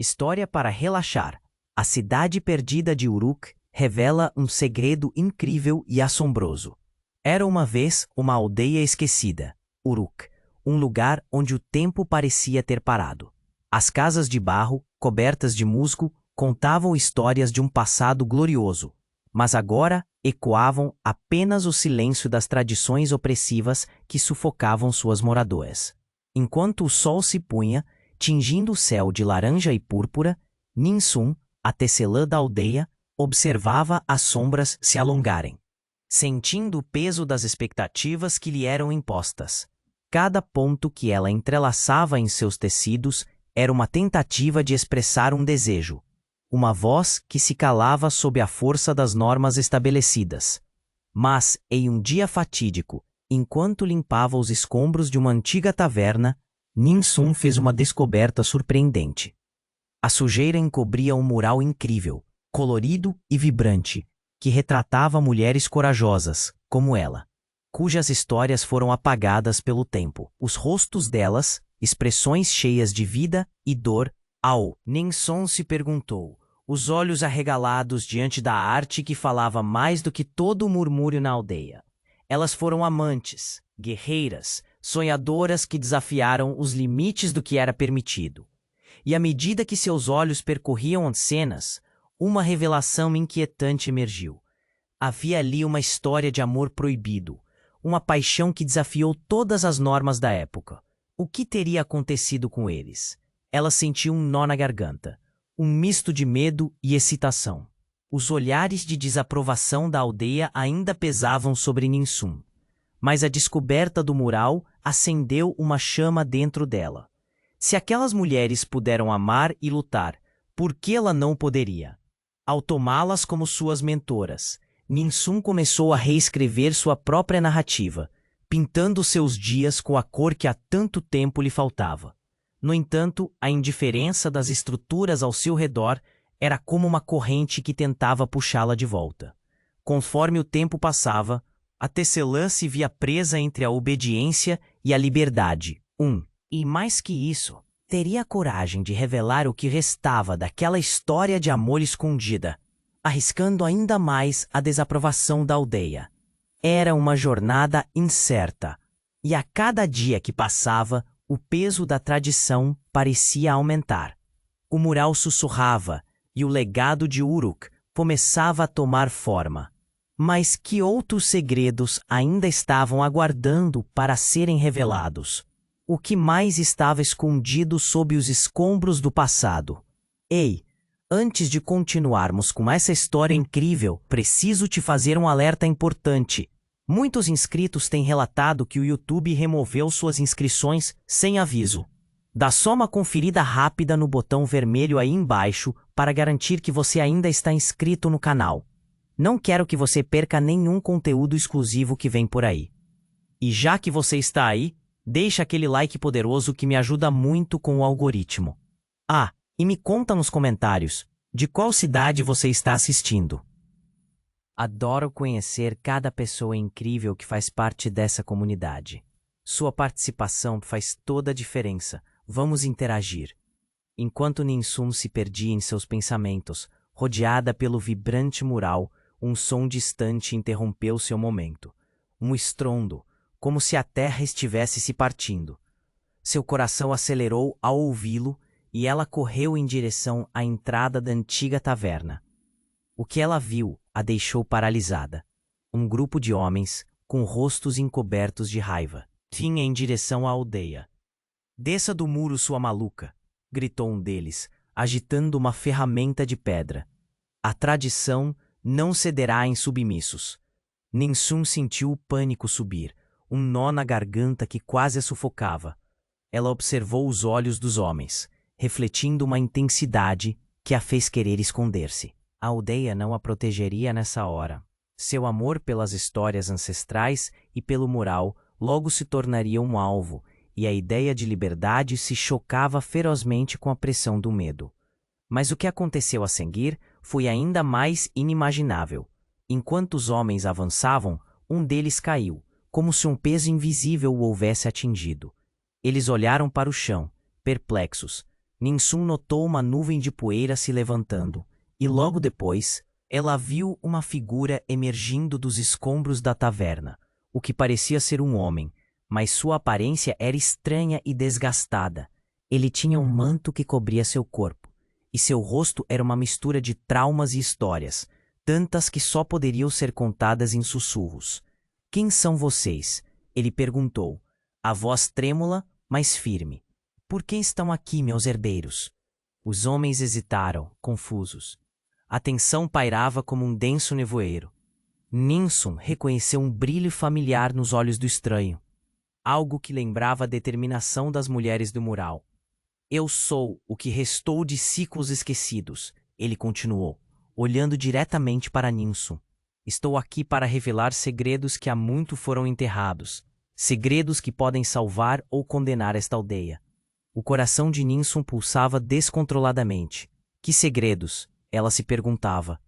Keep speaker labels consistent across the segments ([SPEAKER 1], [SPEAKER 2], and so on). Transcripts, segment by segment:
[SPEAKER 1] História para relaxar. A cidade perdida de Uruk revela um segredo incrível e assombroso. Era uma vez uma aldeia esquecida, Uruk, um lugar onde o tempo parecia ter parado. As casas de barro, cobertas de musgo, contavam histórias de um passado glorioso, mas agora ecoavam apenas o silêncio das tradições opressivas que sufocavam suas moradoras. Enquanto o sol se punha, tingindo o céu de laranja e púrpura, Ninsum, a tecelã da aldeia, observava as sombras se alongarem, sentindo o peso das expectativas que lhe eram impostas. Cada ponto que ela entrelaçava em seus tecidos era uma tentativa de expressar um desejo, uma voz que se calava sob a força das normas estabelecidas. Mas, em um dia fatídico, enquanto limpava os escombros de uma antiga taverna, Ninsum fez uma descoberta surpreendente. A sujeira encobria um mural incrível, colorido e vibrante, que retratava mulheres corajosas, como ela, cujas histórias foram apagadas pelo tempo. Os rostos delas, expressões cheias de vida e dor, Ninsum se perguntou, os olhos arregalados diante da arte que falava mais do que todo o murmúrio na aldeia. Elas foram amantes, guerreiras, sonhadoras que desafiaram os limites do que era permitido. E à medida que seus olhos percorriam as cenas, uma revelação inquietante emergiu. Havia ali uma história de amor proibido, uma paixão que desafiou todas as normas da época. O que teria acontecido com eles? Ela sentiu um nó na garganta, um misto de medo e excitação. Os olhares de desaprovação da aldeia ainda pesavam sobre Ninsum, mas a descoberta do mural acendeu uma chama dentro dela. Se aquelas mulheres puderam amar e lutar, por que ela não poderia? Ao tomá-las como suas mentoras, Ninsum começou a reescrever sua própria narrativa, pintando seus dias com a cor que há tanto tempo lhe faltava. No entanto, a indiferença das estruturas ao seu redor era como uma corrente que tentava puxá-la de volta. Conforme o tempo passava, a tecelã se via presa entre a obediência e a liberdade. E mais que isso, teria a coragem de revelar o que restava daquela história de amor escondida, arriscando ainda mais a desaprovação da aldeia. Era uma jornada incerta, e a cada dia que passava, o peso da tradição parecia aumentar. O mural sussurrava, e o legado de Uruk começava a tomar forma. Mas que outros segredos ainda estavam aguardando para serem revelados? O que mais estava escondido sob os escombros do passado? Ei, antes de continuarmos com essa história incrível, preciso te fazer um alerta importante. Muitos inscritos têm relatado que o YouTube removeu suas inscrições sem aviso. Dá só uma conferida rápida no botão vermelho aí embaixo para garantir que você ainda está inscrito no canal. Não quero que você perca nenhum conteúdo exclusivo que vem por aí. E já que você está aí, deixa aquele like poderoso que me ajuda muito com o algoritmo. E me conta nos comentários, de qual cidade você está assistindo. Adoro conhecer cada pessoa incrível que faz parte dessa comunidade. Sua participação faz toda a diferença. Vamos interagir. Enquanto Ninsum se perdia em seus pensamentos, rodeada pelo vibrante mural, um som distante interrompeu seu momento. Um estrondo, como se a terra estivesse se partindo. Seu coração acelerou ao ouvi-lo e ela correu em direção à entrada da antiga taverna. O que ela viu a deixou paralisada. Um grupo de homens, com rostos encobertos de raiva, vinha em direção à aldeia. Desça do muro, sua maluca, gritou um deles, agitando uma ferramenta de pedra. A tradição não cederá em submissos. Ninsum sentiu o pânico subir, um nó na garganta que quase a sufocava. Ela observou os olhos dos homens, refletindo uma intensidade que a fez querer esconder-se. A aldeia não a protegeria nessa hora. Seu amor pelas histórias ancestrais e pelo mural logo se tornaria um alvo, e a ideia de liberdade se chocava ferozmente com a pressão do medo. Mas o que aconteceu a seguir foi ainda mais inimaginável. Enquanto os homens avançavam, um deles caiu, como se um peso invisível o houvesse atingido. Eles olharam para o chão, perplexos. Ninsun notou uma nuvem de poeira se levantando, e logo depois, ela viu uma figura emergindo dos escombros da taverna, o que parecia ser um homem, mas sua aparência era estranha e desgastada. Ele tinha um manto que cobria seu corpo, e seu rosto era uma mistura de traumas e histórias, tantas que só poderiam ser contadas em sussurros. Quem são vocês? Ele perguntou, a voz trêmula, mas firme. Por que estão aqui, meus herdeiros? Os homens hesitaram, confusos. A tensão pairava como um denso nevoeiro. Ninsun reconheceu um brilho familiar nos olhos do estranho, algo que lembrava a determinação das mulheres do mural. Eu sou o que restou de ciclos esquecidos, ele continuou, olhando diretamente para Ninsun. Estou aqui para revelar segredos que há muito foram enterrados, segredos que podem salvar ou condenar esta aldeia. O coração de Ninsun pulsava descontroladamente. Que segredos? Ela se perguntava.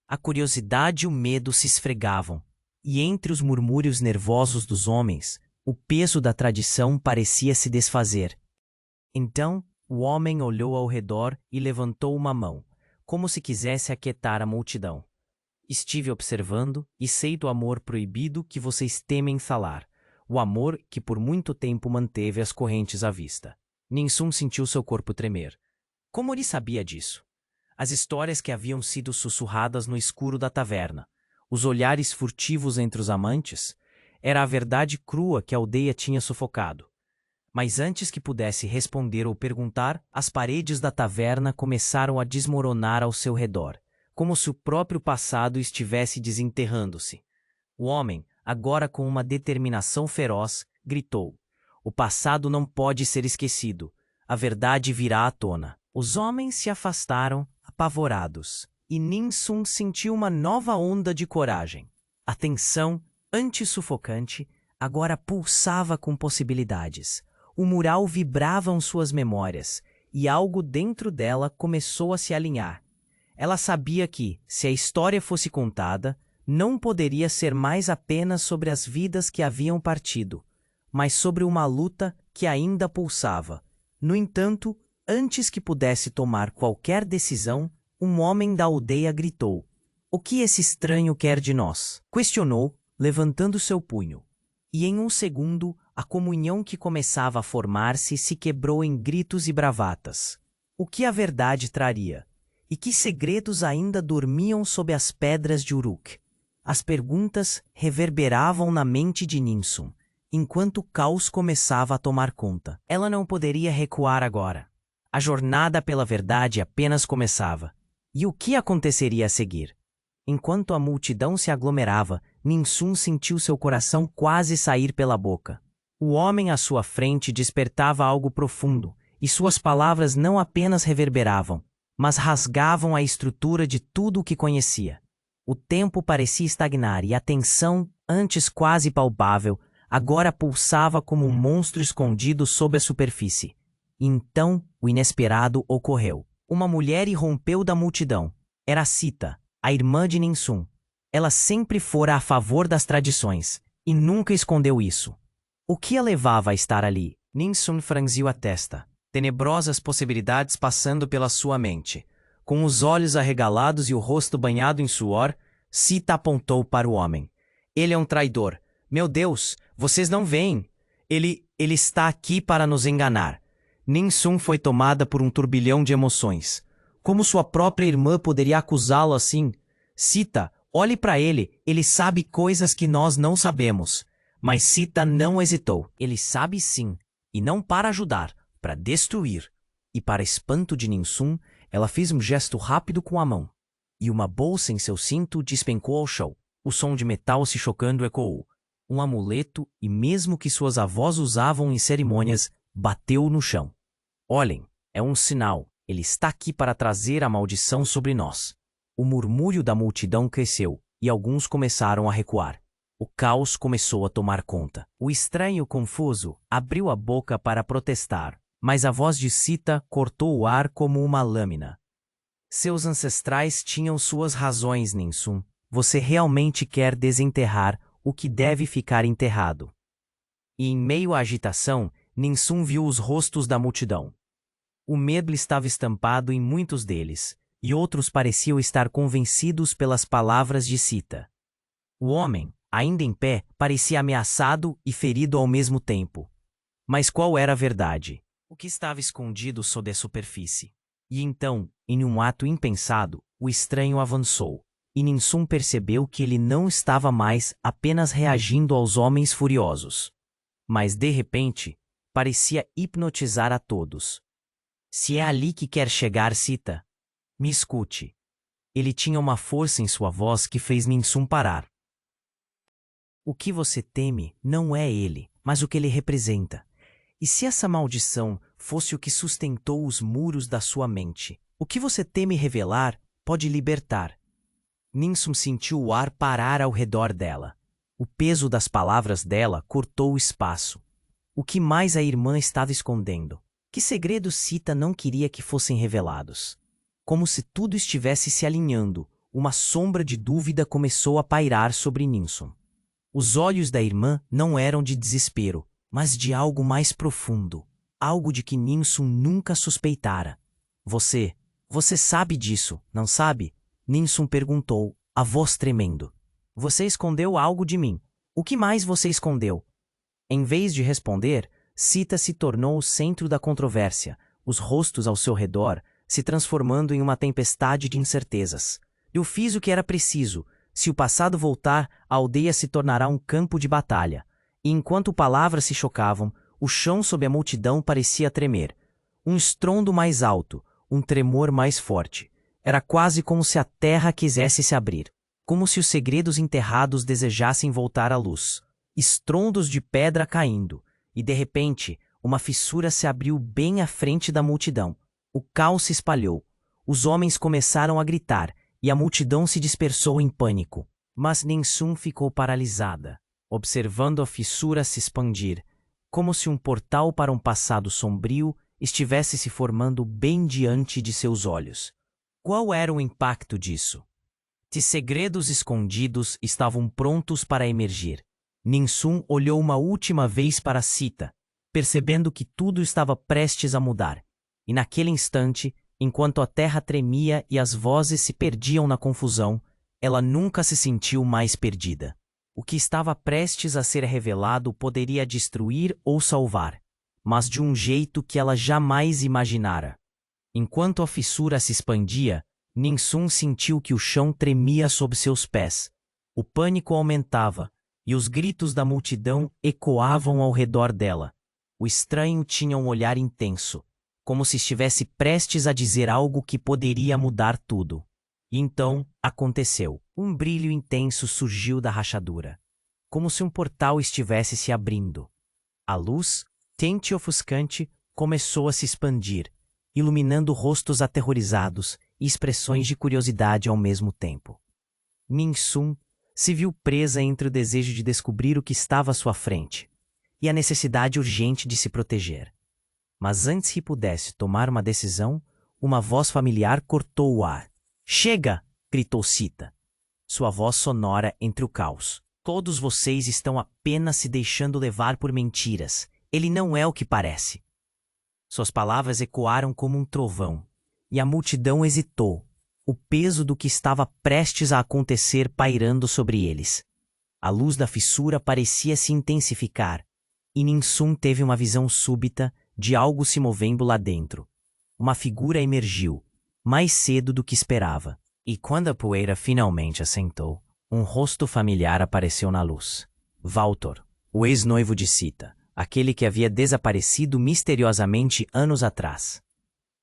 [SPEAKER 1] A curiosidade e o medo se esfregavam, e entre os murmúrios nervosos dos homens, o peso da tradição parecia se desfazer. Então, o homem olhou ao redor e levantou uma mão, como se quisesse aquietar a multidão. Estive observando e sei do amor proibido que vocês temem falar, o amor que por muito tempo manteve as correntes à vista. Ninsun sentiu seu corpo tremer. Como ele sabia disso? As histórias que haviam sido sussurradas no escuro da taverna, os olhares furtivos entre os amantes, era a verdade crua que a aldeia tinha sufocado. Mas antes que pudesse responder ou perguntar, as paredes da taverna começaram a desmoronar ao seu redor, como se o próprio passado estivesse desenterrando-se. O homem, agora com uma determinação feroz, gritou: o passado não pode ser esquecido. A verdade virá à tona. Os homens se afastaram, apavorados, e Ninsun sentiu uma nova onda de coragem. A tensão, antes sufocante, agora pulsava com possibilidades. O mural vibrava em suas memórias, e algo dentro dela começou a se alinhar. Ela sabia que, se a história fosse contada, não poderia ser mais apenas sobre as vidas que haviam partido, mas sobre uma luta que ainda pulsava. No entanto, antes que pudesse tomar qualquer decisão, um homem da aldeia gritou. O que esse estranho quer de nós? Questionou, levantando seu punho. E em um segundo, a comunhão que começava a formar-se se quebrou em gritos e bravatas. O que a verdade traria? E que segredos ainda dormiam sob as pedras de Uruk? As perguntas reverberavam na mente de Ninsun, enquanto o caos começava a tomar conta. Ela não poderia recuar agora. A jornada pela verdade apenas começava. E o que aconteceria a seguir? Enquanto a multidão se aglomerava, Ninsun sentiu seu coração quase sair pela boca. O homem à sua frente despertava algo profundo, e suas palavras não apenas reverberavam, mas rasgavam a estrutura de tudo o que conhecia. O tempo parecia estagnar e a tensão, antes quase palpável, agora pulsava como um monstro escondido sob a superfície. E então, o inesperado ocorreu. Uma mulher irrompeu da multidão. Era Sita, a irmã de Ninsun. Ela sempre fora a favor das tradições, e nunca escondeu isso. O que a levava a estar ali? Ninsun franziu a testa, tenebrosas possibilidades passando pela sua mente. Com os olhos arregalados e o rosto banhado em suor, Sita apontou para o homem. Ele é um traidor. Meu Deus, vocês não veem. Ele está aqui para nos enganar. Ninsun foi tomada por um turbilhão de emoções. Como sua própria irmã poderia acusá-lo assim? Sita, olhe para ele sabe coisas que nós não sabemos. Mas Sita não hesitou. Ele sabe sim, e não para ajudar, para destruir. E para espanto de Ninsun, ela fez um gesto rápido com a mão. E uma bolsa em seu cinto despencou ao chão. O som de metal se chocando ecoou. Um amuleto, e mesmo que suas avós usavam em cerimônias, bateu no chão. Olhem, é um sinal. Ele está aqui para trazer a maldição sobre nós. O murmúrio da multidão cresceu, e alguns começaram a recuar. O caos começou a tomar conta. O estranho confuso abriu a boca para protestar, mas a voz de Sita cortou o ar como uma lâmina. Seus ancestrais tinham suas razões, Ninsun. Você realmente quer desenterrar o que deve ficar enterrado. E em meio à agitação, Ninsun viu os rostos da multidão. O medo estava estampado em muitos deles, e outros pareciam estar convencidos pelas palavras de Sita. O homem, ainda em pé, parecia ameaçado e ferido ao mesmo tempo. Mas qual era a verdade? O que estava escondido sob a superfície? E então, em um ato impensado, o estranho avançou, e Ninsum percebeu que ele não estava mais apenas reagindo aos homens furiosos. Mas, de repente, parecia hipnotizar a todos. Se é ali que quer chegar, Sita, me escute. Ele tinha uma força em sua voz que fez Ninsum parar. O que você teme não é ele, mas o que ele representa. E se essa maldição fosse o que sustentou os muros da sua mente, o que você teme revelar pode libertar. Ninsum sentiu o ar parar ao redor dela. O peso das palavras dela cortou o espaço. O que mais a irmã estava escondendo? Que segredos Sita não queria que fossem revelados? Como se tudo estivesse se alinhando, uma sombra de dúvida começou a pairar sobre Ninsum. Os olhos da irmã não eram de desespero, mas de algo mais profundo, algo de que Ninsum nunca suspeitara. Você sabe disso, não sabe? Ninsum perguntou, a voz tremendo. Você escondeu algo de mim. O que mais você escondeu? Em vez de responder, Sita se tornou o centro da controvérsia, os rostos ao seu redor se transformando em uma tempestade de incertezas. Eu fiz o que era preciso. Se o passado voltar, a aldeia se tornará um campo de batalha. E enquanto palavras se chocavam, o chão sob a multidão parecia tremer. Um estrondo mais alto, um tremor mais forte. Era quase como se a terra quisesse se abrir. Como se os segredos enterrados desejassem voltar à luz. Estrondos de pedra caindo. E de repente, uma fissura se abriu bem à frente da multidão. O caos se espalhou. Os homens começaram a gritar, e a multidão se dispersou em pânico. Mas Ninsum ficou paralisada, observando a fissura se expandir, como se um portal para um passado sombrio estivesse se formando bem diante de seus olhos. Qual era o impacto disso? Que segredos escondidos estavam prontos para emergir. Ninsum olhou uma última vez para Sita, percebendo que tudo estava prestes a mudar. E naquele instante, enquanto a terra tremia e as vozes se perdiam na confusão, ela nunca se sentiu mais perdida. O que estava prestes a ser revelado poderia destruir ou salvar, mas de um jeito que ela jamais imaginara. Enquanto a fissura se expandia, Ninsum sentiu que o chão tremia sob seus pés. O pânico aumentava, e os gritos da multidão ecoavam ao redor dela. O estranho tinha um olhar intenso, como se estivesse prestes a dizer algo que poderia mudar tudo. E então, aconteceu. Um brilho intenso surgiu da rachadura, como se um portal estivesse se abrindo. A luz, quente e ofuscante, começou a se expandir, iluminando rostos aterrorizados e expressões de curiosidade ao mesmo tempo. Ninsum se viu presa entre o desejo de descobrir o que estava à sua frente e a necessidade urgente de se proteger. Mas antes que pudesse tomar uma decisão, uma voz familiar cortou o ar. "Chega!" gritou Sita, sua voz sonora entre o caos. "Todos vocês estão apenas se deixando levar por mentiras. Ele não é o que parece." Suas palavras ecoaram como um trovão, e a multidão hesitou, o peso do que estava prestes a acontecer pairando sobre eles. A luz da fissura parecia se intensificar, e Ninsum teve uma visão súbita de algo se movendo lá dentro. Uma figura emergiu, mais cedo do que esperava. E quando a poeira finalmente assentou, um rosto familiar apareceu na luz. Valtor, o ex-noivo de Sita, aquele que havia desaparecido misteriosamente anos atrás.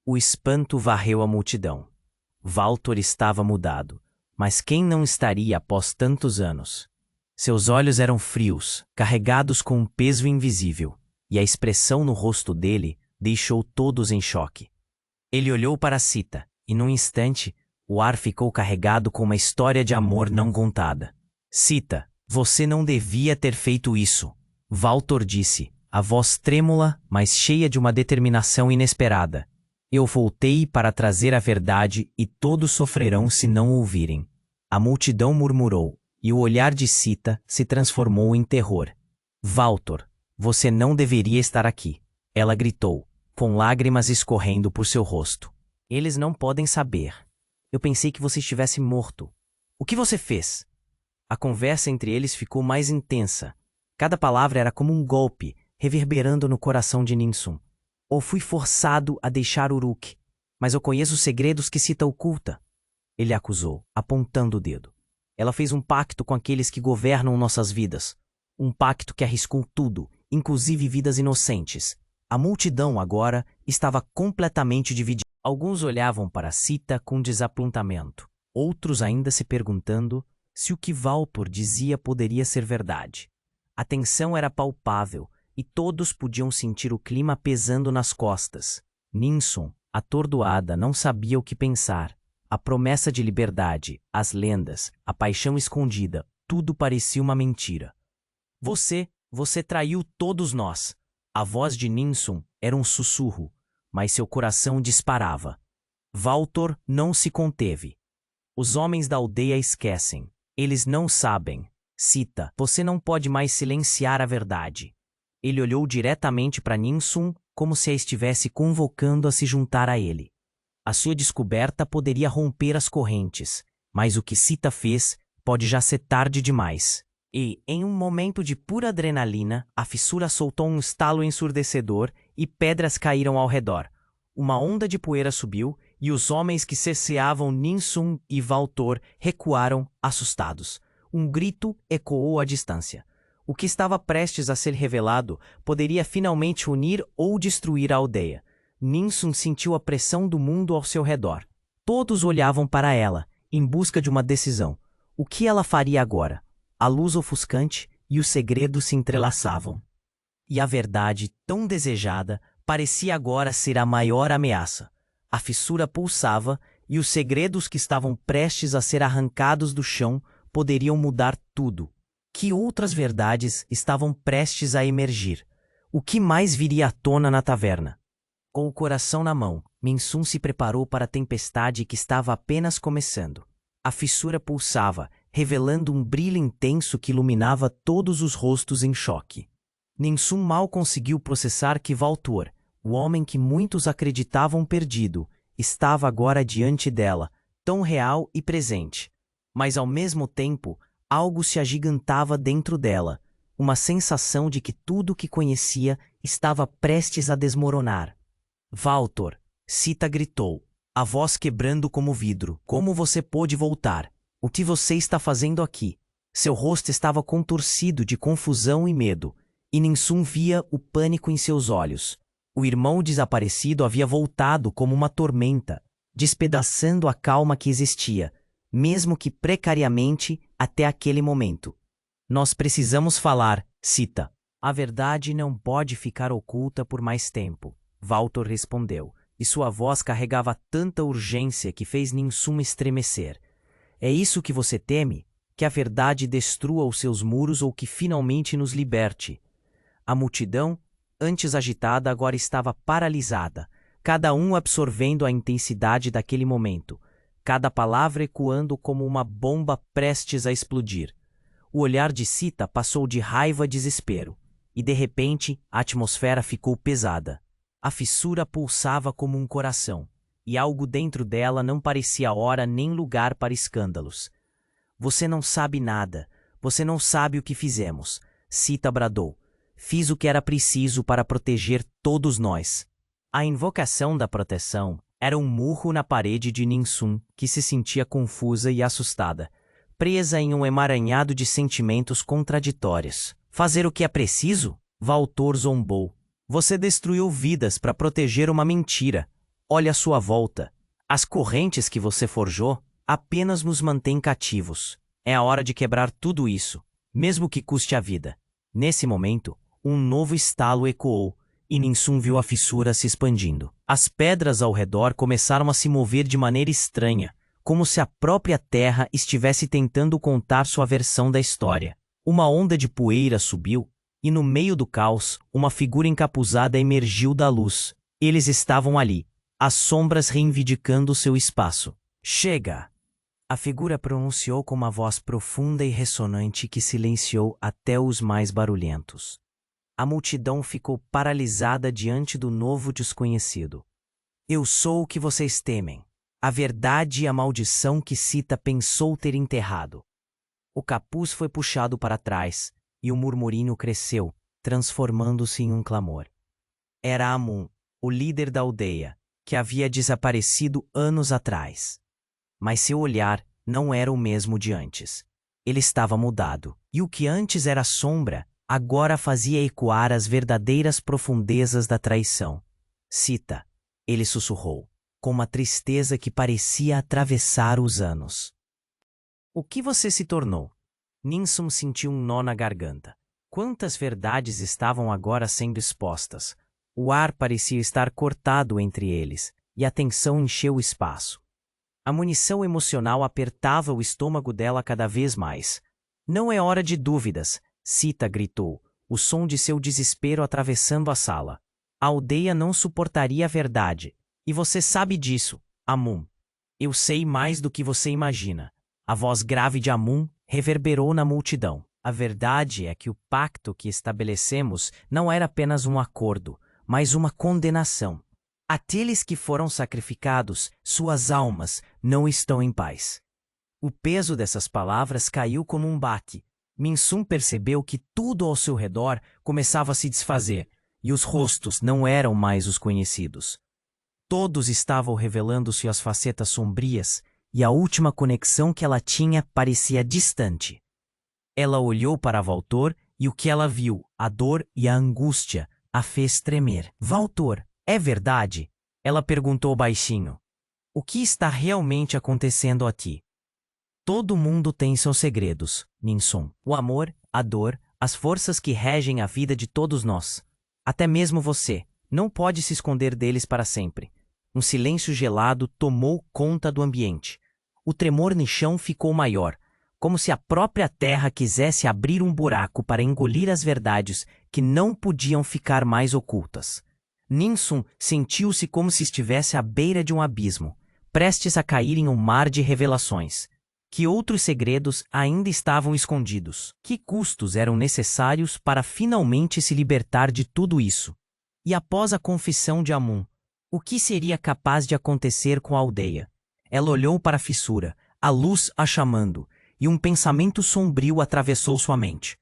[SPEAKER 1] O espanto varreu a multidão. Valtor estava mudado, mas quem não estaria após tantos anos? Seus olhos eram frios, carregados com um peso invisível, e a expressão no rosto dele deixou todos em choque. Ele olhou para Sita, e num instante, o ar ficou carregado com uma história de amor não contada. "Sita, você não devia ter feito isso", Valtor disse, a voz trêmula, mas cheia de uma determinação inesperada. "Eu voltei para trazer a verdade e todos sofrerão se não ouvirem." A multidão murmurou, e o olhar de Sita se transformou em terror. "Valtor, você não deveria estar aqui", ela gritou. com lágrimas escorrendo por seu rosto. Eles não podem saber. Eu pensei que você estivesse morto. O que você fez? A conversa entre eles ficou mais intensa. Cada palavra era como um golpe, reverberando no coração de Ninsun. Ou fui forçado a deixar Uruk, mas eu conheço os segredos que Sita oculta. Ele acusou, apontando o dedo. Ela fez um pacto com aqueles que governam nossas vidas. Um pacto que arriscou tudo, inclusive vidas inocentes. A multidão agora estava completamente dividida. Alguns olhavam para Sita com desapontamento. Outros ainda se perguntando se o que Valpor dizia poderia ser verdade. A tensão era palpável e todos podiam sentir o clima pesando nas costas. Ninsun, atordoada, não sabia o que pensar. A promessa de liberdade, as lendas, a paixão escondida, tudo parecia uma mentira. Você traiu todos nós. A voz de Ninsun era um sussurro, mas seu coração disparava. Valtor não se conteve. Os homens da aldeia esquecem. Eles não sabem. Sita, você não pode mais silenciar a verdade. Ele olhou diretamente para Ninsun como se a estivesse convocando a se juntar a ele. A sua descoberta poderia romper as correntes, mas o que Sita fez pode já ser tarde demais. E, em um momento de pura adrenalina, a fissura soltou um estalo ensurdecedor e pedras caíram ao redor. Uma onda de poeira subiu e os homens que cerceavam Ninsun e Valtor recuaram, assustados. Um grito ecoou à distância. O que estava prestes a ser revelado poderia finalmente unir ou destruir a aldeia. Ninsun sentiu a pressão do mundo ao seu redor. Todos olhavam para ela, em busca de uma decisão. O que ela faria agora? A luz ofuscante e os segredos se entrelaçavam. E a verdade, tão desejada, parecia agora ser a maior ameaça. A fissura pulsava e os segredos que estavam prestes a ser arrancados do chão poderiam mudar tudo. Que outras verdades estavam prestes a emergir? O que mais viria à tona na taverna? Com o coração na mão, Ninsun se preparou para a tempestade que estava apenas começando. A fissura pulsava, revelando um brilho intenso que iluminava todos os rostos em choque. Ninsun mal conseguiu processar que Valtor, o homem que muitos acreditavam perdido, estava agora diante dela, tão real e presente. Mas ao mesmo tempo, algo se agigantava dentro dela, uma sensação de que tudo o que conhecia estava prestes a desmoronar. Valtor, Sita gritou, a voz quebrando como vidro. Como você pôde voltar? O que você está fazendo aqui? Seu rosto estava contorcido de confusão e medo, e Ninsun via o pânico em seus olhos. O irmão desaparecido havia voltado como uma tormenta, despedaçando a calma que existia, mesmo que precariamente até aquele momento. Nós precisamos falar, Sita. A verdade não pode ficar oculta por mais tempo. Valtor respondeu, e sua voz carregava tanta urgência que fez Ninsun estremecer. É isso que você teme? Que a verdade destrua os seus muros ou que finalmente nos liberte? A multidão, antes agitada, agora estava paralisada, cada um absorvendo a intensidade daquele momento, cada palavra ecoando como uma bomba prestes a explodir. O olhar de Sita passou de raiva a desespero, e de repente a atmosfera ficou pesada. A fissura pulsava como um coração, e algo dentro dela não parecia hora nem lugar para escândalos. Você não sabe nada, você não sabe o que fizemos, Sita bradou. Fiz o que era preciso para proteger todos nós. A invocação da proteção era um murro na parede de Ninsun, que se sentia confusa e assustada, presa em um emaranhado de sentimentos contraditórios. Fazer o que é preciso? Valtor zombou. Você destruiu vidas para proteger uma mentira. Olhe à sua volta. As correntes que você forjou apenas nos mantêm cativos. É a hora de quebrar tudo isso, mesmo que custe a vida. Nesse momento, um novo estalo ecoou, e Ninsun viu a fissura se expandindo. As pedras ao redor começaram a se mover de maneira estranha, como se a própria terra estivesse tentando contar sua versão da história. Uma onda de poeira subiu, e no meio do caos, uma figura encapuzada emergiu da luz. Eles estavam ali, as sombras reivindicando seu espaço. Chega! A figura pronunciou com uma voz profunda e ressonante que silenciou até os mais barulhentos. A multidão ficou paralisada diante do novo desconhecido. Eu sou o que vocês temem, a verdade e a maldição que Sita pensou ter enterrado. O capuz foi puxado para trás e o murmurinho cresceu, transformando-se em um clamor. Era Amun, o líder da aldeia, que havia desaparecido anos atrás. Mas seu olhar não era o mesmo de antes. Ele estava mudado, e o que antes era sombra, agora fazia ecoar as verdadeiras profundezas da traição. Sita, ele sussurrou, com uma tristeza que parecia atravessar os anos. O que você se tornou? Ninsum sentiu um nó na garganta. Quantas verdades estavam agora sendo expostas? O ar parecia estar cortado entre eles, e a tensão encheu o espaço. A munição emocional apertava o estômago dela cada vez mais. Não é hora de dúvidas, Sita gritou, o som de seu desespero atravessando a sala. A aldeia não suportaria a verdade, e você sabe disso, Amun. Eu sei mais do que você imagina. A voz grave de Amun reverberou na multidão. A verdade é que o pacto que estabelecemos não era apenas um acordo, mas uma condenação. Aqueles que foram sacrificados, suas almas, não estão em paz. O peso dessas palavras caiu como um baque. Ninsum percebeu que tudo ao seu redor começava a se desfazer, e os rostos não eram mais os conhecidos. Todos estavam revelando suas facetas sombrias, e a última conexão que ela tinha parecia distante. Ela olhou para Valtor e o que ela viu, a dor e a angústia, a fez tremer. Valtor, é verdade? Ela perguntou baixinho. O que está realmente acontecendo aqui? Todo mundo tem seus segredos, Ninsum. O amor, a dor, as forças que regem a vida de todos nós. Até mesmo você não pode se esconder deles para sempre. Um silêncio gelado tomou conta do ambiente. O tremor no chão ficou maior, como se a própria terra quisesse abrir um buraco para engolir as verdades que não podiam ficar mais ocultas. Ninsum sentiu-se como se estivesse à beira de um abismo, prestes a cair em um mar de revelações. Que outros segredos ainda estavam escondidos? Que custos eram necessários para finalmente se libertar de tudo isso? E após a confissão de Amun, o que seria capaz de acontecer com a aldeia? Ela olhou para a fissura, a luz a chamando, e um pensamento sombrio atravessou sua mente.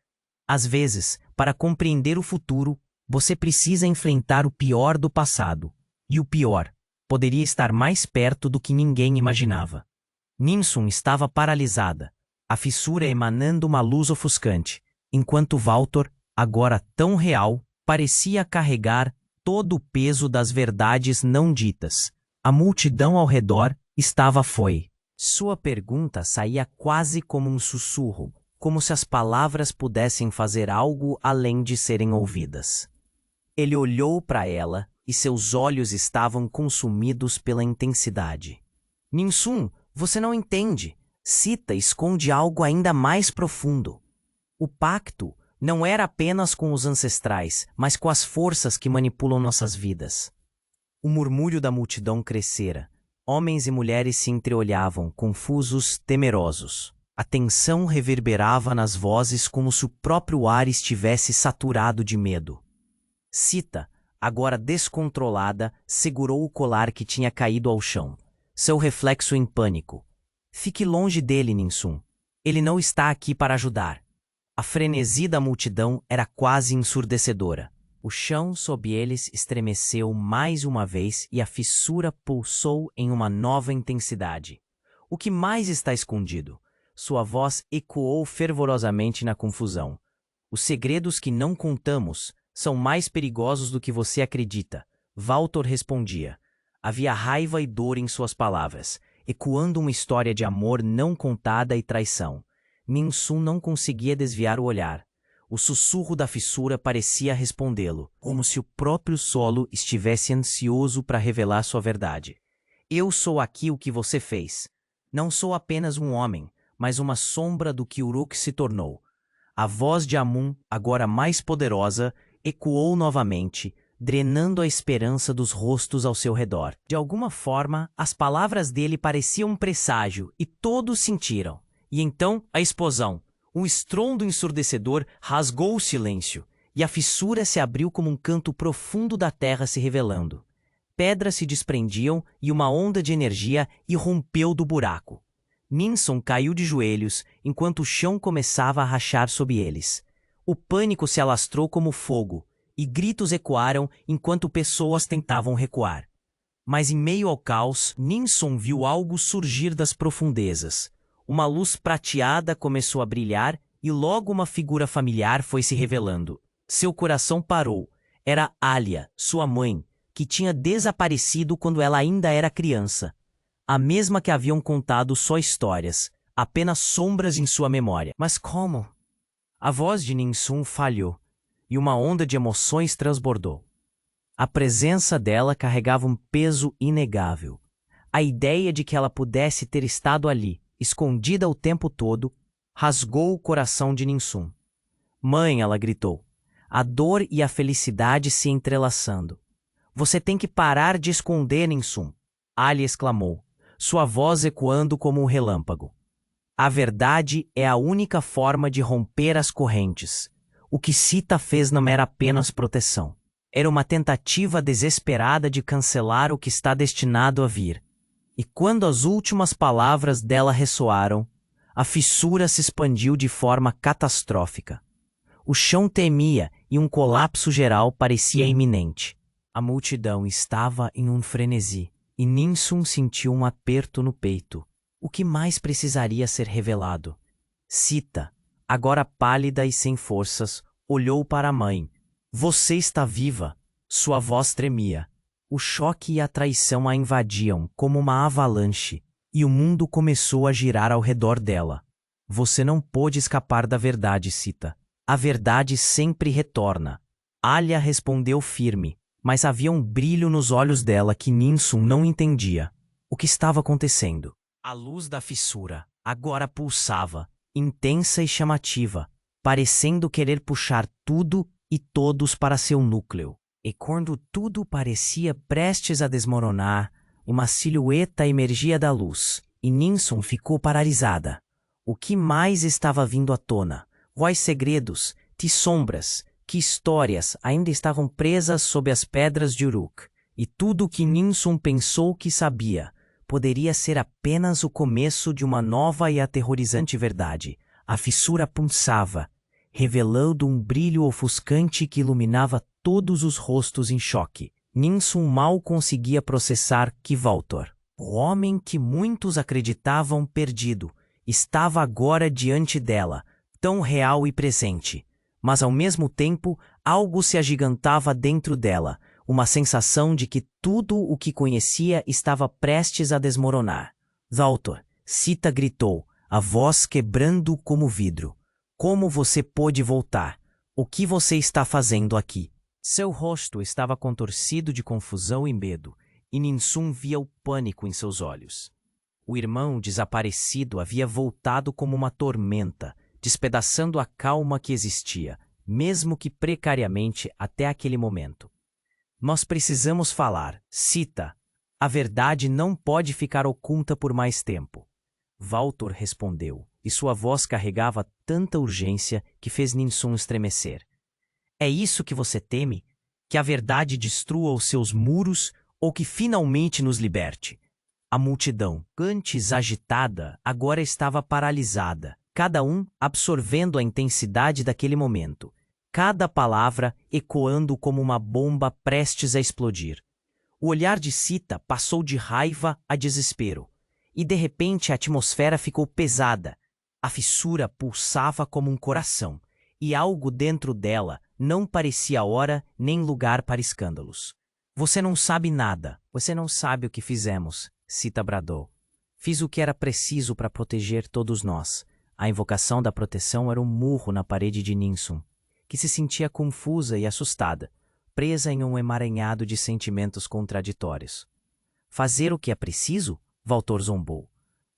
[SPEAKER 1] Às vezes, para compreender o futuro, você precisa enfrentar o pior do passado. E o pior poderia estar mais perto do que ninguém imaginava. Ninsum estava paralisada, a fissura emanando uma luz ofuscante, enquanto Valtor, agora tão real, parecia carregar todo o peso das verdades não ditas. A multidão ao redor estava foi. Sua pergunta saía quase como um sussurro, como se as palavras pudessem fazer algo além de serem ouvidas. Ele olhou para ela e seus olhos estavam consumidos pela intensidade. Ninsum, você não entende. Sita esconde algo ainda mais profundo. O pacto não era apenas com os ancestrais, mas com as forças que manipulam nossas vidas. O murmúrio da multidão crescera. Homens e mulheres se entreolhavam, confusos, temerosos. A tensão reverberava nas vozes como se o próprio ar estivesse saturado de medo. Sita, agora descontrolada, segurou o colar que tinha caído ao chão. Seu reflexo em pânico. Fique longe dele, Ninsum. Ele não está aqui para ajudar. A frenesi da multidão era quase ensurdecedora. O chão sob eles estremeceu mais uma vez e a fissura pulsou em uma nova intensidade. O que mais está escondido? Sua voz ecoou fervorosamente na confusão. Os segredos que não contamos são mais perigosos do que você acredita. Valtor respondia. Havia raiva e dor em suas palavras, ecoando uma história de amor não contada e traição. Ninsum não conseguia desviar o olhar. O sussurro da fissura parecia respondê-lo, como se o próprio solo estivesse ansioso para revelar sua verdade. Eu sou aqui o que você fez. Não sou apenas um homem, mas uma sombra do que Uruk se tornou. A voz de Amun, agora mais poderosa, ecoou novamente, drenando a esperança dos rostos ao seu redor. De alguma forma, as palavras dele pareciam um presságio, e todos sentiram. E então, a explosão. Um estrondo ensurdecedor rasgou o silêncio, e a fissura se abriu como um canto profundo da terra se revelando. Pedras se desprendiam e uma onda de energia irrompeu do buraco. Ninsun caiu de joelhos enquanto o chão começava a rachar sob eles. O pânico se alastrou como fogo, e gritos ecoaram enquanto pessoas tentavam recuar. Mas em meio ao caos, Ninsun viu algo surgir das profundezas. Uma luz prateada começou a brilhar e logo uma figura familiar foi se revelando. Seu coração parou. Era Alia, sua mãe, que tinha desaparecido quando ela ainda era criança. A mesma que haviam contado só histórias, apenas sombras em sua memória. Mas como? A voz de Ninsun falhou, e uma onda de emoções transbordou. A presença dela carregava um peso inegável. A ideia de que ela pudesse ter estado ali, escondida o tempo todo, rasgou o coração de Ninsun. Mãe, ela gritou, a dor e a felicidade se entrelaçando. Você tem que parar de esconder, Ninsun, Alia exclamou, sua voz ecoando como um relâmpago. A verdade é a única forma de romper as correntes. O que Sita fez não era apenas proteção. Era uma tentativa desesperada de cancelar o que está destinado a vir. E quando as últimas palavras dela ressoaram, a fissura se expandiu de forma catastrófica. O chão tremia e um colapso geral parecia iminente. A multidão estava em um frenesi, e Ninsun sentiu um aperto no peito. O que mais precisaria ser revelado? Sita, agora pálida e sem forças, olhou para a mãe. Você está viva. Sua voz tremia. O choque e a traição a invadiam como uma avalanche, e o mundo começou a girar ao redor dela. Você não pôde escapar da verdade, Sita. A verdade sempre retorna. Alia respondeu firme, mas havia um brilho nos olhos dela que Ninsun não entendia. O que estava acontecendo? A luz da fissura agora pulsava, intensa e chamativa, parecendo querer puxar tudo e todos para seu núcleo. E quando tudo parecia prestes a desmoronar, uma silhueta emergia da luz, e Ninsun ficou paralisada. O que mais estava vindo à tona? Quais segredos, que sombras, que histórias ainda estavam presas sob as pedras de Uruk? E tudo o que Ninsun pensou que sabia poderia ser apenas o começo de uma nova e aterrorizante verdade. A fissura pulsava, revelando um brilho ofuscante que iluminava todos os rostos em choque. Ninsun mal conseguia processar que Valtor, o homem que muitos acreditavam perdido, estava agora diante dela, tão real e presente. Mas ao mesmo tempo, algo se agigantava dentro dela, uma sensação de que tudo o que conhecia estava prestes a desmoronar. Valtor, Sita gritou, a voz quebrando como vidro. Como você pôde voltar? O que você está fazendo aqui? Seu rosto estava contorcido de confusão e medo, e Ninsun via o pânico em seus olhos. O irmão desaparecido havia voltado como uma tormenta, despedaçando a calma que existia, mesmo que precariamente até aquele momento. Nós precisamos falar, Sita. A verdade não pode ficar oculta por mais tempo. Valtor respondeu, e sua voz carregava tanta urgência que fez Ninsun estremecer. É isso que você teme? Que a verdade destrua os seus muros ou que finalmente nos liberte? A multidão, antes agitada, agora estava paralisada, cada um absorvendo a intensidade daquele momento, cada palavra ecoando como uma bomba prestes a explodir. O olhar de Sita passou de raiva a desespero, e de repente a atmosfera ficou pesada. A fissura pulsava como um coração, e algo dentro dela não parecia hora nem lugar para escândalos. Você não sabe nada, você não sabe o que fizemos, Sita bradou. Fiz o que era preciso para proteger todos nós. A invocação da proteção era um murro na parede de Ninsun, que se sentia confusa e assustada, presa em um emaranhado de sentimentos contraditórios. Fazer o que é preciso? Valtor zombou.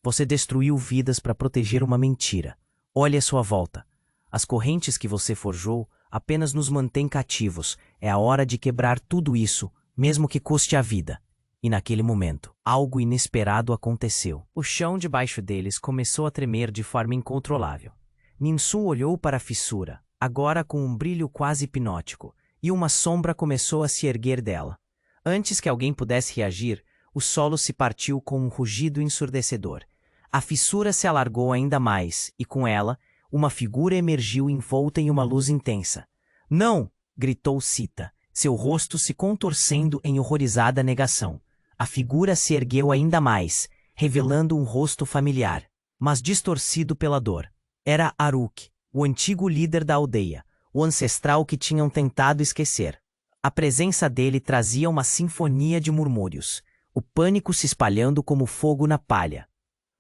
[SPEAKER 1] Você destruiu vidas para proteger uma mentira. Olhe à sua volta. As correntes que você forjou apenas nos mantêm cativos. É a hora de quebrar tudo isso, mesmo que custe a vida. E naquele momento, algo inesperado aconteceu. O chão debaixo deles começou a tremer de forma incontrolável. Ninsun olhou para a fissura, agora com um brilho quase hipnótico, e uma sombra começou a se erguer dela. Antes que alguém pudesse reagir, o solo se partiu com um rugido ensurdecedor. A fissura se alargou ainda mais, e com ela, uma figura emergiu envolta em uma luz intensa. "Não!" gritou Sita, seu rosto se contorcendo em horrorizada negação. A figura se ergueu ainda mais, revelando um rosto familiar, mas distorcido pela dor. Era Aruk, o antigo líder da aldeia, o ancestral que tinham tentado esquecer. A presença dele trazia uma sinfonia de murmúrios, o pânico se espalhando como fogo na palha.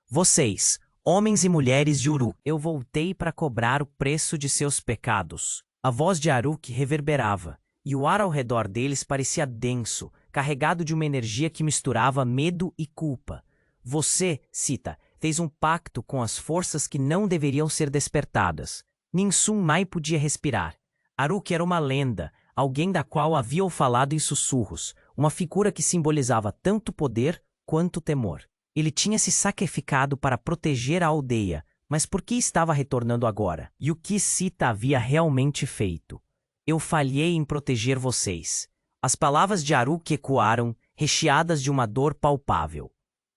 [SPEAKER 1] "Vocês, homens e mulheres de Uruk, eu voltei para cobrar o preço de seus pecados." A voz de Aruk reverberava, e o ar ao redor deles parecia denso, carregado de uma energia que misturava medo e culpa. "Você, Sita, fez um pacto com as forças que não deveriam ser despertadas." Ninsum Mai podia respirar. Aruk era uma lenda, alguém da qual haviam falado em sussurros, uma figura que simbolizava tanto poder quanto temor. Ele tinha se sacrificado para proteger a aldeia, mas por que estava retornando agora? E o que Sita havia realmente feito? "Eu falhei em proteger vocês." As palavras de Aruk ecoaram, recheadas de uma dor palpável.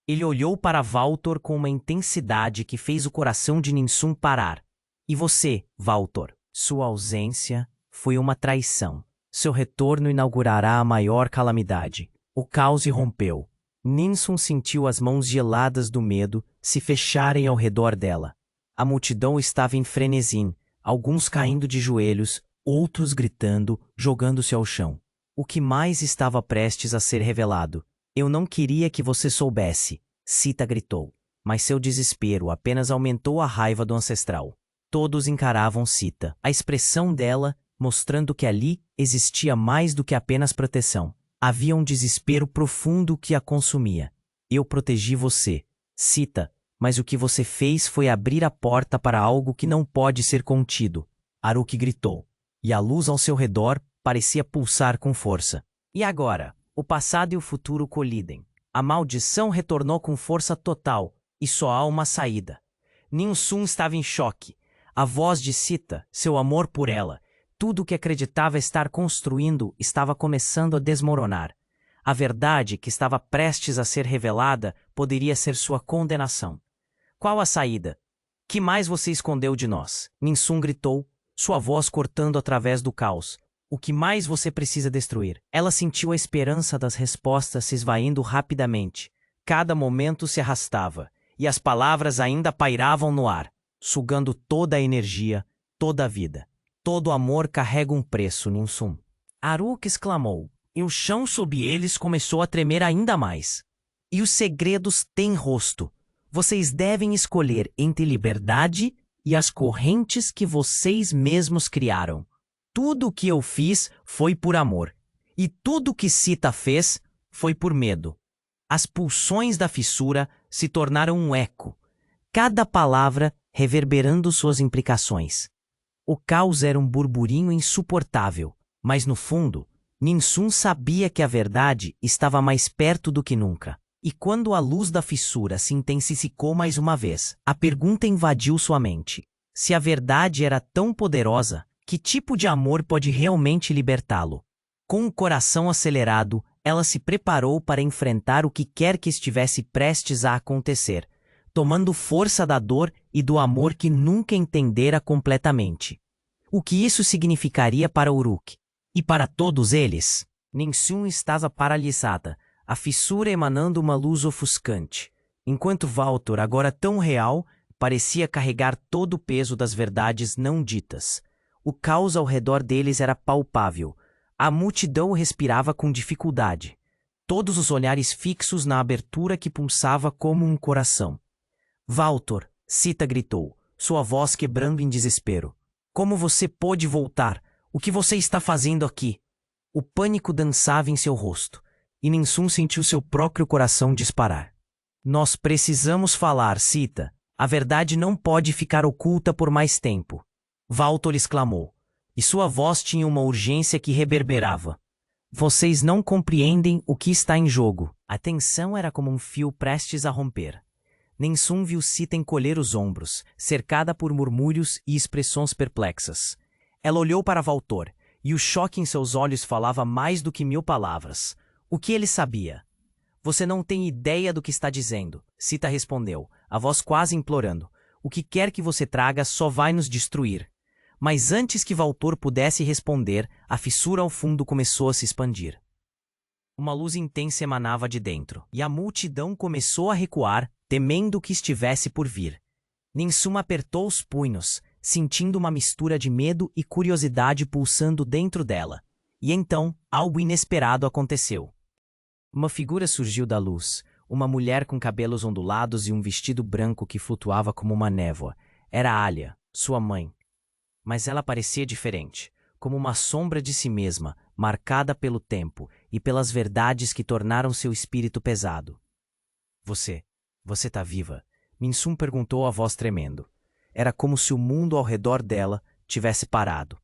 [SPEAKER 1] Ele olhou para Valtor com uma intensidade que fez o coração de Ninsum parar. "E você, Valtor? Sua ausência foi uma traição. Seu retorno inaugurará a maior calamidade." O caos irrompeu. Ninsum sentiu as mãos geladas do medo se fecharem ao redor dela. A multidão estava em frenesi, alguns caindo de joelhos, outros gritando, jogando-se ao chão. O que mais estava prestes a ser revelado? "Eu não queria que você soubesse", Sita gritou, mas seu desespero apenas aumentou a raiva do ancestral. Todos encaravam Sita, a expressão dela mostrando que ali existia mais do que apenas proteção. Havia um desespero profundo que a consumia. "Eu protegi você, Sita, mas o que você fez foi abrir a porta para algo que não pode ser contido", Aruk gritou, e a luz ao seu redor parecia pulsar com força. E agora, o passado e o futuro colidem. A maldição retornou com força total, e só há uma saída. Ninsum estava em choque. A voz de Sita, seu amor por ela, tudo o que acreditava estar construindo estava começando a desmoronar. A verdade que estava prestes a ser revelada poderia ser sua condenação. "Qual a saída? Que mais você escondeu de nós?" Ninsum gritou, sua voz cortando através do caos. "O que mais você precisa destruir?" Ela sentiu a esperança das respostas se esvaindo rapidamente. Cada momento se arrastava, e as palavras ainda pairavam no ar, sugando toda a energia, toda a vida. "Todo amor carrega um preço, Ninsum." Aruk exclamou, e o chão sob eles começou a tremer ainda mais. "E os segredos têm rosto. Vocês devem escolher entre liberdade e as correntes que vocês mesmos criaram. Tudo o que eu fiz foi por amor, e tudo o que Sita fez foi por medo." As pulsões da fissura se tornaram um eco, cada palavra reverberando suas implicações. O caos era um burburinho insuportável, mas no fundo, Ninsum sabia que a verdade estava mais perto do que nunca. E quando a luz da fissura se intensificou mais uma vez, a pergunta invadiu sua mente. Se a verdade era tão poderosa, que tipo de amor pode realmente libertá-lo? Com o coração acelerado, ela se preparou para enfrentar o que quer que estivesse prestes a acontecer, tomando força da dor e do amor que nunca entendera completamente. O que isso significaria para Uruk? E para todos eles? Ninsum estava paralisada, a fissura emanando uma luz ofuscante, enquanto Valtor, agora tão real, parecia carregar todo o peso das verdades não ditas. O caos ao redor deles era palpável. A multidão respirava com dificuldade, todos os olhares fixos na abertura que pulsava como um coração. "Valtor", Sita gritou, sua voz quebrando em desespero. "Como você pôde voltar? O que você está fazendo aqui?" O pânico dançava em seu rosto, e Ninsum sentiu seu próprio coração disparar. "Nós precisamos falar, Sita. A verdade não pode ficar oculta por mais tempo", Valtor exclamou, e sua voz tinha uma urgência que reverberava. "Vocês não compreendem o que está em jogo." A tensão era como um fio prestes a romper. Ninsum viu Sita encolher os ombros, cercada por murmúrios e expressões perplexas. Ela olhou para Valtor, e o choque em seus olhos falava mais do que 1000 palavras. O que ele sabia? Você não tem ideia do que está dizendo, Sita respondeu, a voz quase implorando. O que quer que você traga só vai nos destruir. Mas antes que Valtor pudesse responder, a fissura ao fundo começou a se expandir. Uma luz intensa emanava de dentro, e a multidão começou a recuar, temendo o que estivesse por vir. Ninsum apertou os punhos, sentindo uma mistura de medo e curiosidade pulsando dentro dela. E então, algo inesperado aconteceu. Uma figura surgiu da luz, uma mulher com cabelos ondulados e um vestido branco que flutuava como uma névoa. Era Alia, sua mãe. Mas ela parecia diferente, como uma sombra de si mesma, marcada pelo tempo e pelas verdades que tornaram seu espírito pesado. Você tá viva? Ninsum perguntou a voz tremendo. Era como se o mundo ao redor dela tivesse parado.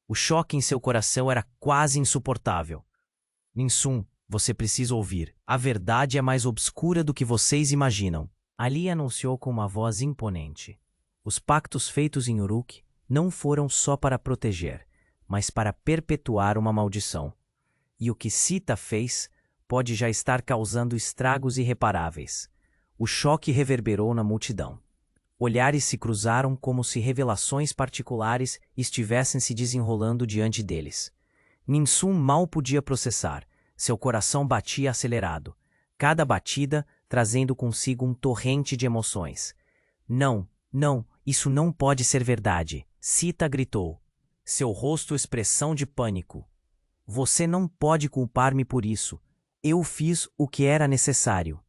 [SPEAKER 1] O choque em seu coração era quase insuportável. Ninsum, você precisa ouvir. A verdade é mais obscura do que vocês imaginam. Ali anunciou com uma voz imponente. Os pactos feitos em Uruk não foram só para proteger, mas para perpetuar uma maldição. E o que Sita fez pode já estar causando estragos irreparáveis. O choque reverberou na multidão. Olhares se cruzaram como se revelações particulares estivessem se desenrolando diante deles. Ninsum mal podia processar. Seu coração batia acelerado, cada batida trazendo consigo um torrente de emoções. Não, isso não pode ser verdade, Sita gritou. Seu rosto expressão de pânico. Você não pode culpar-me por isso. Eu fiz o que era necessário.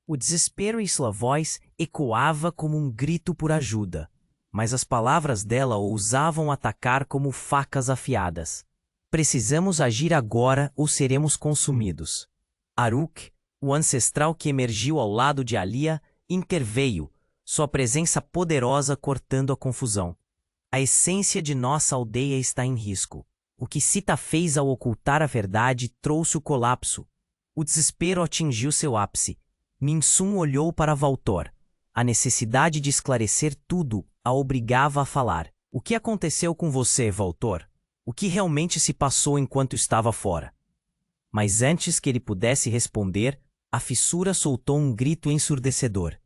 [SPEAKER 1] O desespero em sua voz ecoava como um grito por ajuda, mas as palavras dela ousavam atacar como facas afiadas. Precisamos agir agora ou seremos consumidos. Aruk, o ancestral que emergiu ao lado de Alia, interveio, sua presença poderosa cortando a confusão. A essência de nossa aldeia está em risco. O que Sita fez ao ocultar a verdade trouxe o colapso. O desespero atingiu seu ápice. Ninsum olhou para Valtor. A necessidade de esclarecer tudo a obrigava a falar. O que aconteceu com você, Valtor? O que realmente se passou enquanto estava fora? Mas antes que ele pudesse responder, a fissura soltou um grito ensurdecedor.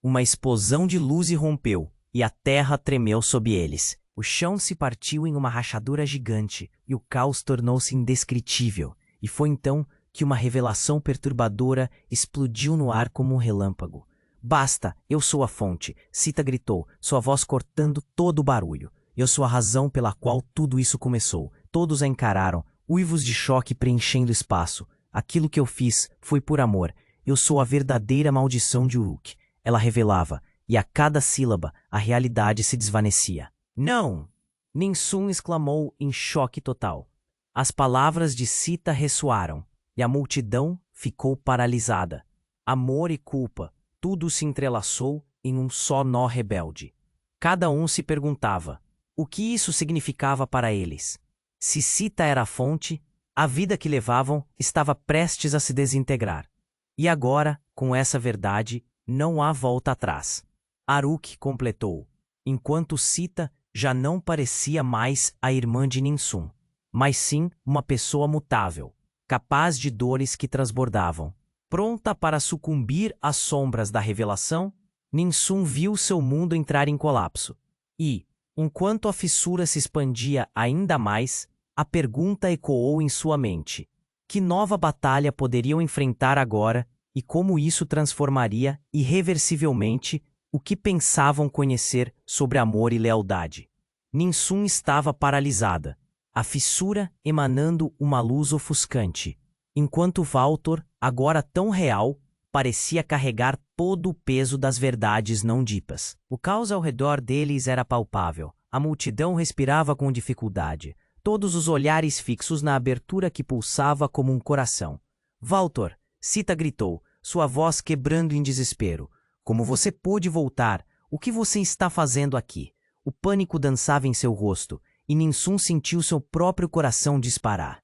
[SPEAKER 1] Uma explosão de luz irrompeu, e a terra tremeu sob eles. O chão se partiu em uma rachadura gigante, e o caos tornou-se indescritível. E foi então que uma revelação perturbadora explodiu no ar como um relâmpago. Basta, eu sou a fonte, Sita gritou, sua voz cortando todo o barulho. Eu sou a razão pela qual tudo isso começou. Todos a encararam, uivos de choque preenchendo o espaço. Aquilo que eu fiz foi por amor. Eu sou a verdadeira maldição de Uruk. Ela revelava, e a cada sílaba a realidade se desvanecia. Não! Ninsum exclamou em choque total. As palavras de Sita ressoaram, e a multidão ficou paralisada. Amor e culpa, tudo se entrelaçou em um só nó rebelde. Cada um se perguntava o que isso significava para eles. Se Sita era a fonte, a vida que levavam estava prestes a se desintegrar. E agora, com essa verdade, não há volta atrás. Aruk completou, enquanto Sita já não parecia mais a irmã de Ninsum, mas sim uma pessoa mutável, capaz de dores que transbordavam. Pronta para sucumbir às sombras da revelação, Ninsum viu seu mundo entrar em colapso. E, enquanto a fissura se expandia ainda mais, a pergunta ecoou em sua mente. Que nova batalha poderiam enfrentar agora e como isso transformaria irreversivelmente o que pensavam conhecer sobre amor e lealdade? Ninsum estava paralisada, a fissura emanando uma luz ofuscante, enquanto Valtor, agora tão real, parecia carregar todo o peso das verdades não ditas. O caos ao redor deles era palpável. A multidão respirava com dificuldade, todos os olhares fixos na abertura que pulsava como um coração. Valtor, Sita gritou, sua voz quebrando em desespero. Como você pôde voltar? O que você está fazendo aqui? O pânico dançava em seu rosto, e Ninsum sentiu seu próprio coração disparar.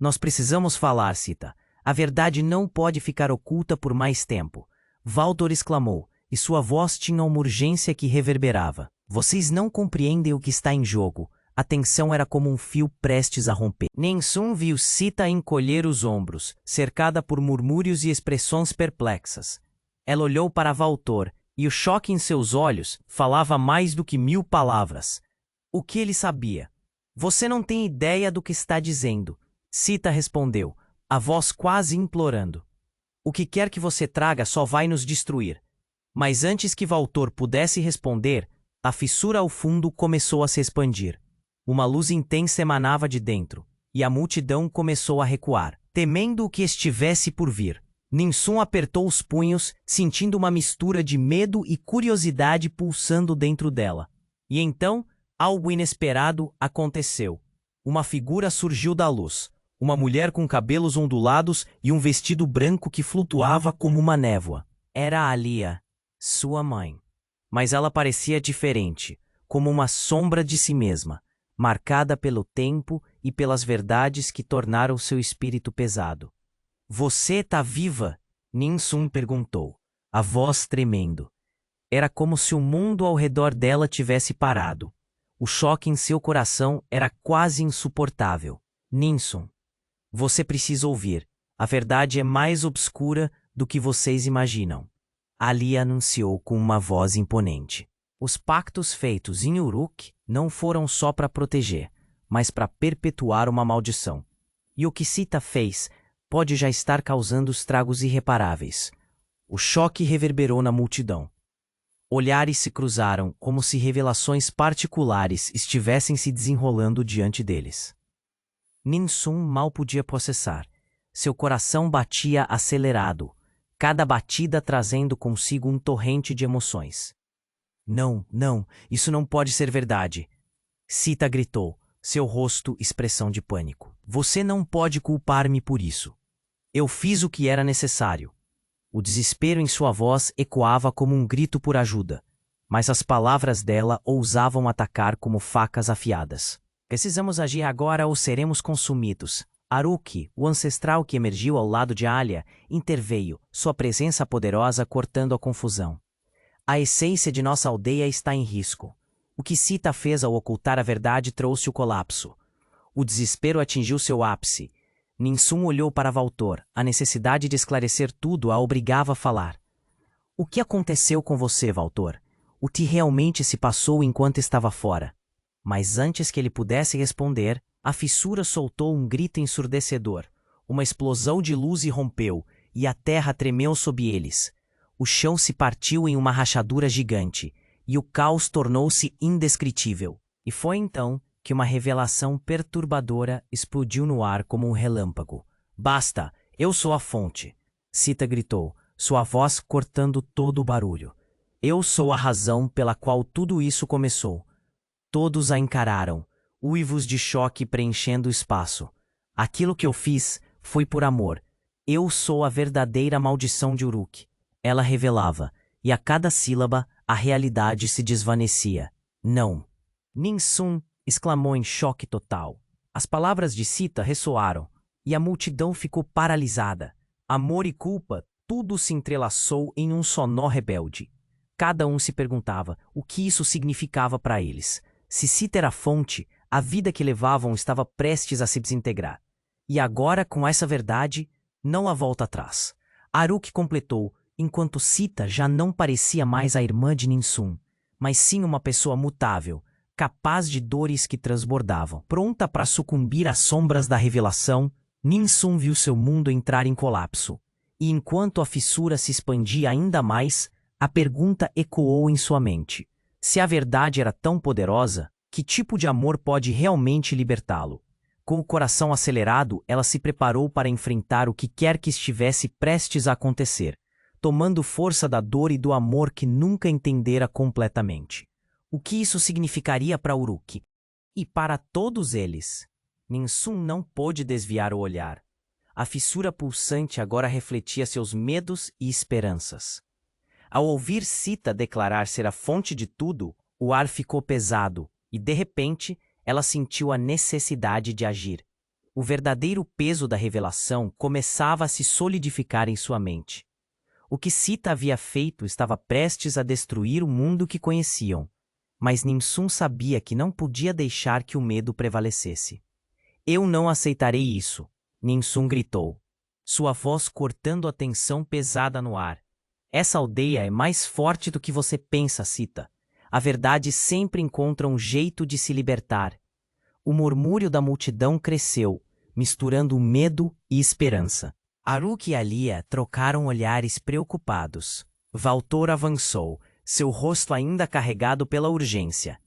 [SPEAKER 1] Nós precisamos falar, Sita. A verdade não pode ficar oculta por mais tempo. Valtor exclamou, e sua voz tinha uma urgência que reverberava. Vocês não compreendem o que está em jogo. A tensão era como um fio prestes a romper. Ninsum viu Sita encolher os ombros, cercada por murmúrios e expressões perplexas. Ela olhou para Valtor, e o choque em seus olhos falava mais do que 1000 palavras. O que ele sabia? Você não tem ideia do que está dizendo, Sita respondeu, a voz quase implorando. O que quer que você traga só vai nos destruir. Mas antes que Valtor pudesse responder, a fissura ao fundo começou a se expandir. Uma luz intensa emanava de dentro, e a multidão começou a recuar, temendo o que estivesse por vir. Ninsum apertou os punhos, sentindo uma mistura de medo e curiosidade pulsando dentro dela. E então, algo inesperado aconteceu. Uma figura surgiu da luz, uma mulher com cabelos ondulados e um vestido branco que flutuava como uma névoa. Era Alia, sua mãe. Mas ela parecia diferente, como uma sombra de si mesma, marcada pelo tempo e pelas verdades que tornaram seu espírito pesado. Você tá viva? Ninsum perguntou, a voz tremendo. Era como se o mundo ao redor dela tivesse parado. O choque em seu coração era quase insuportável. Ninsum, você precisa ouvir. A verdade é mais obscura do que vocês imaginam. Ali anunciou com uma voz imponente. Os pactos feitos em Uruk não foram só para proteger, mas para perpetuar uma maldição. E o que Sita fez pode já estar causando estragos irreparáveis. O choque reverberou na multidão. Olhares se cruzaram como se revelações particulares estivessem se desenrolando diante deles. Ninsum mal podia processar. Seu coração batia acelerado, cada batida trazendo consigo um torrente de emoções. Não, não, isso não pode ser verdade. Sita gritou, seu rosto expressão de pânico. Você não pode culpar-me por isso. Eu fiz o que era necessário. O desespero em sua voz ecoava como um grito por ajuda, mas as palavras dela ousavam atacar como facas afiadas. Precisamos agir agora ou seremos consumidos. Aruk, o ancestral que emergiu ao lado de Alia, interveio, sua presença poderosa cortando a confusão. A essência de nossa aldeia está em risco. O que Sita fez ao ocultar a verdade trouxe o colapso. O desespero atingiu seu ápice. Ninsum olhou para Valtor. A necessidade de esclarecer tudo a obrigava a falar. O que aconteceu com você, Valtor? O que realmente se passou enquanto estava fora? Mas antes que ele pudesse responder, a fissura soltou um grito ensurdecedor. Uma explosão de luz irrompeu, e a terra tremeu sob eles. O chão se partiu em uma rachadura gigante, e o caos tornou-se indescritível. E foi então que uma revelação perturbadora explodiu no ar como um relâmpago. Basta, eu sou a fonte, Sita gritou, sua voz cortando todo o barulho. Eu sou a razão pela qual tudo isso começou. Todos a encararam, uivos de choque preenchendo o espaço. Aquilo que eu fiz foi por amor. Eu sou a verdadeira maldição de Uruk. Ela revelava, e a cada sílaba a realidade se desvanecia. Não. Ninsum exclamou em choque total. As palavras de Sita ressoaram, e a multidão ficou paralisada. Amor e culpa, tudo se entrelaçou em um só nó rebelde. Cada um se perguntava o que isso significava para eles. Se Sita era a fonte, a vida que levavam estava prestes a se desintegrar. E agora, com essa verdade, não há volta atrás. Aruk completou, enquanto Sita já não parecia mais a irmã de Ninsum, mas sim uma pessoa mutável, capaz de dores que transbordavam. Pronta para sucumbir às sombras da revelação, Ninsum viu seu mundo entrar em colapso. E enquanto a fissura se expandia ainda mais, a pergunta ecoou em sua mente. Se a verdade era tão poderosa, que tipo de amor pode realmente libertá-lo? Com o coração acelerado, ela se preparou para enfrentar o que quer que estivesse prestes a acontecer, tomando força da dor e do amor que nunca entendera completamente. O que isso significaria para Uruk? E para todos eles? Ninsum não pôde desviar o olhar. A fissura pulsante agora refletia seus medos e esperanças. Ao ouvir Sita declarar ser a fonte de tudo, o ar ficou pesado e, de repente, ela sentiu a necessidade de agir. O verdadeiro peso da revelação começava a se solidificar em sua mente. O que Sita havia feito estava prestes a destruir o mundo que conheciam. mas Ninsun sabia que não podia deixar que o medo prevalecesse. Eu não aceitarei isso, Ninsun gritou, sua voz cortando a tensão pesada no ar. Essa aldeia é mais forte do que você pensa, Sita. A verdade sempre encontra um jeito de se libertar. O murmúrio da multidão cresceu, misturando medo e esperança. Aruk e Alia trocaram olhares preocupados. Valtor avançou, seu rosto ainda carregado pela urgência.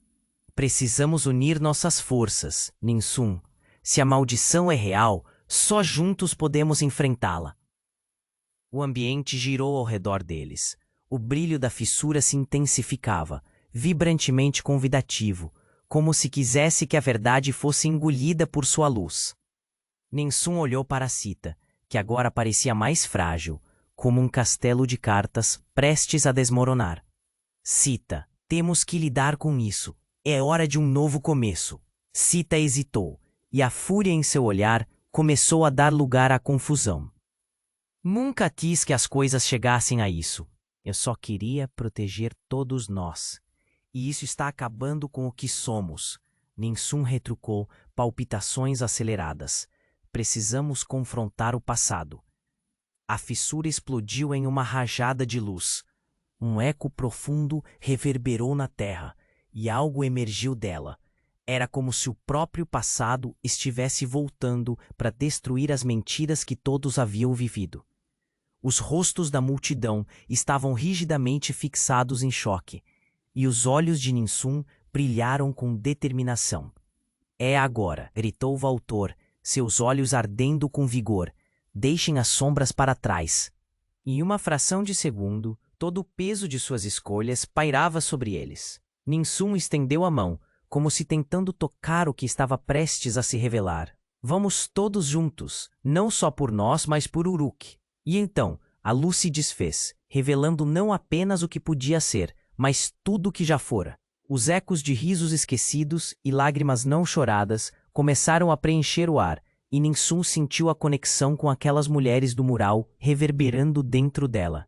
[SPEAKER 1] Precisamos unir nossas forças, Ninsun. Se a maldição é real, só juntos podemos enfrentá-la. O ambiente girou ao redor deles. O brilho da fissura se intensificava, vibrantemente convidativo, como se quisesse que a verdade fosse engolida por sua luz. Ninsun olhou para Sita, que agora parecia mais frágil, como um castelo de cartas prestes a desmoronar. Sita, temos que lidar com isso. É hora de um novo começo. Sita hesitou, e a fúria em seu olhar começou a dar lugar à confusão. Nunca quis que as coisas chegassem a isso. Eu só queria proteger todos nós. E isso está acabando com o que somos. Ninsun retrucou, palpitações aceleradas. Precisamos confrontar o passado. A fissura explodiu em uma rajada de luz. Um eco profundo reverberou na terra, e algo emergiu dela. Era como se o próprio passado estivesse voltando para destruir as mentiras que todos haviam vivido. Os rostos da multidão estavam rigidamente fixados em choque, e os olhos de Ninsun brilharam com determinação. É agora, gritou Valtor, seus olhos ardendo com vigor. Deixem as sombras para trás. Em uma fração de segundo, todo o peso de suas escolhas pairava sobre eles. Ninsun estendeu a mão, como se tentando tocar o que estava prestes a se revelar. Vamos todos juntos, não só por nós, mas por Uruk. E então, a luz se desfez, revelando não apenas o que podia ser, mas tudo o que já fora. Os ecos de risos esquecidos e lágrimas não choradas começaram a preencher o ar, e Ninsun sentiu a conexão com aquelas mulheres do mural reverberando dentro dela.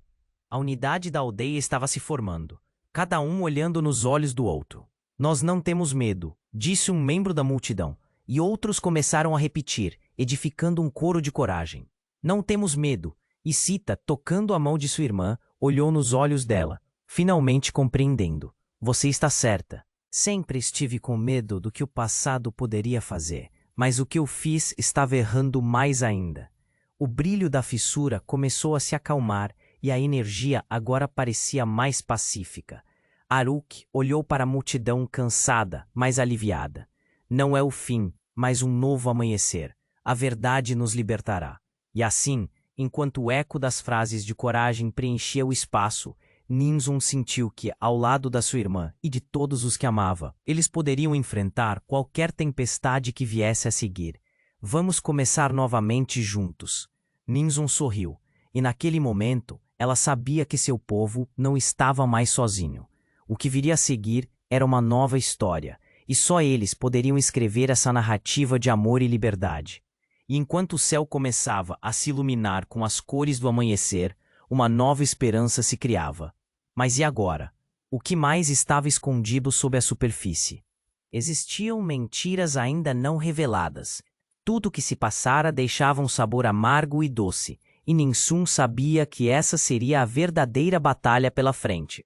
[SPEAKER 1] A unidade da aldeia estava se formando, cada um olhando nos olhos do outro. Nós não temos medo, disse um membro da multidão, e outros começaram a repetir, edificando um coro de coragem. Não temos medo, e Sita, tocando a mão de sua irmã, olhou nos olhos dela, finalmente compreendendo. Você está certa. Sempre estive com medo do que o passado poderia fazer, mas o que eu fiz estava errando mais ainda. O brilho da fissura começou a se acalmar e a energia agora parecia mais pacífica. Aruk olhou para a multidão cansada, mas aliviada. Não é o fim, mas um novo amanhecer. A verdade nos libertará. E assim, enquanto o eco das frases de coragem preenchia o espaço, Ninsun sentiu que, ao lado da sua irmã e de todos os que amava, eles poderiam enfrentar qualquer tempestade que viesse a seguir. Vamos começar novamente juntos. Ninsun sorriu, e naquele momento, ela sabia que seu povo não estava mais sozinho. O que viria a seguir era uma nova história, e só eles poderiam escrever essa narrativa de amor e liberdade. E enquanto o céu começava a se iluminar com as cores do amanhecer, uma nova esperança se criava. Mas e agora? O que mais estava escondido sob a superfície? Existiam mentiras ainda não reveladas. Tudo o que se passara deixava um sabor amargo e doce, e Ninsun sabia que essa seria a verdadeira batalha pela frente.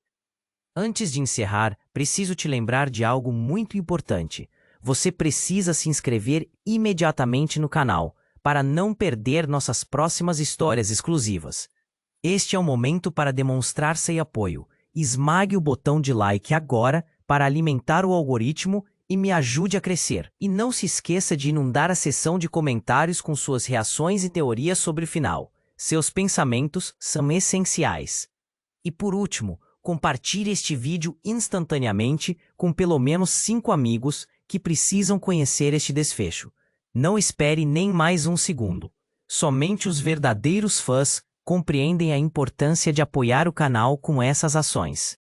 [SPEAKER 1] Antes de encerrar, preciso te lembrar de algo muito importante. Você precisa se inscrever imediatamente no canal, para não perder nossas próximas histórias exclusivas. Este é o momento para demonstrar seu apoio. Esmague o botão de like agora para alimentar o algoritmo e me ajude a crescer. E não se esqueça de inundar a seção de comentários com suas reações e teorias sobre o final. Seus pensamentos são essenciais. E por último, compartilhe este vídeo instantaneamente com pelo menos 5 amigos que precisam conhecer este desfecho. Não espere nem mais um segundo. Somente os verdadeiros fãs compreendem a importância de apoiar o canal com essas ações.